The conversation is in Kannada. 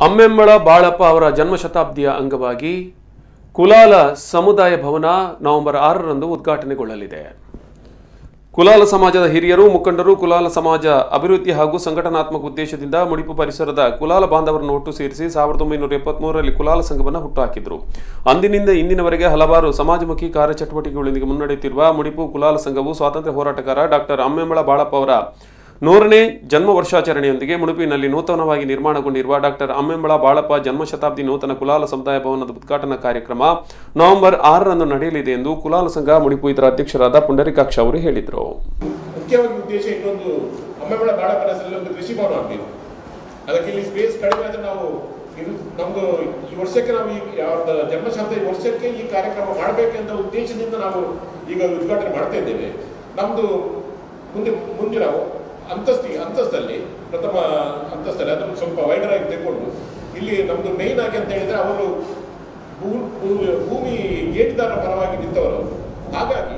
ಅಮ್ಮೆಂಬಳ ಬಾಳಪ್ಪ ಅವರ ಜನ್ಮಶತಾಬ್ದಿಯ ಅಂಗವಾಗಿ ಕುಲಾಲ ಸಮುದಾಯ ಭವನ ನವೆಂಬರ್ 6ರಂದು ಉದ್ಘಾಟನೆಗೊಳ್ಳಲಿದೆ. ಕುಲಾಲ ಸಮಾಜದ ಹಿರಿಯರು ಮುಖಂಡರು ಕುಲಾಲ ಸಮಾಜ ಅಭಿವೃದ್ಧಿ ಹಾಗೂ ಸಂಘಟನಾತ್ಮಕ ಉದ್ದೇಶದಿಂದ ಮುಡಿಪು ಪರಿಸರದ ಕುಲಾಲ ಬಾಂಧವರನ್ನು ಒಟ್ಟು ಸೇರಿಸಿ 1973ರಲ್ಲಿ ಕುಲಾಲ ಸಂಘವನ್ನು ಹುಟ್ಟುಹಾಕಿದರು. ಅಂದಿನಿಂದ ಇಂದಿನವರೆಗೆ ಹಲವಾರು ಸಮಾಜಮುಖಿ ಕಾರ್ಯಚಟುವಟಿಕೆಗಳೊಂದಿಗೆ ಮುನ್ನಡೆಯುತ್ತಿರುವ ಮುಡಿಪು ಕುಲಾಲ ಸಂಘವು ಸ್ವಾತಂತ್ರ್ಯ ಹೋರಾಟಗಾರ ಡಾಕ್ಟರ್ ಅಮ್ಮೆಂಬಳ ಬಾಳಪ್ಪ ಅವರ 100ನೇ ಜನ್ಮ ವರ್ಷಾಚರಣೆಯೊಂದಿಗೆ ಮುಡುಪಿನಲ್ಲಿ ನೂತನವಾಗಿ ನಿರ್ಮಾಣಗೊಂಡಿರುವ ಡಾಕ್ಟರ್ ಅಮ್ಮೆಂಬಳ ಬಾಳಪ್ಪ ಜನ್ಮ ಶತಾಬ್ದಿ ನೂತನ ಕುಲಾಲ ಸಮುದಾಯ ಭವನದ ಉದ್ಘಾಟನಾ ಕಾರ್ಯಕ್ರಮ ನವೆಂಬರ್ 6ರಂದು ನಡೆಯಲಿದೆ ಎಂದು ಕುಲಾಲ ಸಂಘ ಮುಡಿಪು ಇದರ ಅಧ್ಯಕ್ಷರಾದ ಪುಂಡರೀಕಾಕ್ಷ ಅವರು ಹೇಳಿದರು. ಮುಖ್ಯವಾಗಿ ಉದ್ದೇಶ ಇನ್ನೊಂದು ಅಮ್ಮೆಂಬಳ ಬಾಳಪ್ಪನ ಹೆಸರಲ್ಲಿ ಒಂದು ಕೃಷಿ ಭವನ ಆಗಬೇಕು. ಅದಕ್ಕೆ ಇಲ್ಲಿ ಸ್ಪೇಸ್ ಕಡಿಮೆ ಆದರೆ ನಾವು ನಮ್ದು ಈ ವರ್ಷಕ್ಕೆ ನಾವು ಈ ಜನ್ಮ ಶತಾಬ್ದಿ ವರ್ಷಕ್ಕೆ ಈ ಕಾರ್ಯಕ್ರಮ ಮಾಡಬೇಕೆಂದ ಉದ್ದೇಶದಿಂದ ನಾವು ಈಗ ಉದ್ಘಾಟನೆ ಮಾಡ್ತಾ ಇದ್ದೇವೆ. ನಮ್ದು ಮುಂದೆ ನಾವು ಅಂತಸ್ತಲ್ಲಿ ಪ್ರಥಮ ಅಂತಸ್ತಲ್ಲಿ ಅದನ್ನು ಸ್ವಲ್ಪ ವೈಡರ್ ಆಗಿ ತೆಗೆದುಕೊಂಡು ಇಲ್ಲಿ ನಮ್ದು ಮೇನ್ ಆಗಿ ಅಂತ ಹೇಳಿದ್ರೆ ಅವರು ಭೂಮಿ ಗೇಟ್ದಾರ ಪರವಾಗಿ ನಿಂತವರು. ಹಾಗಾಗಿ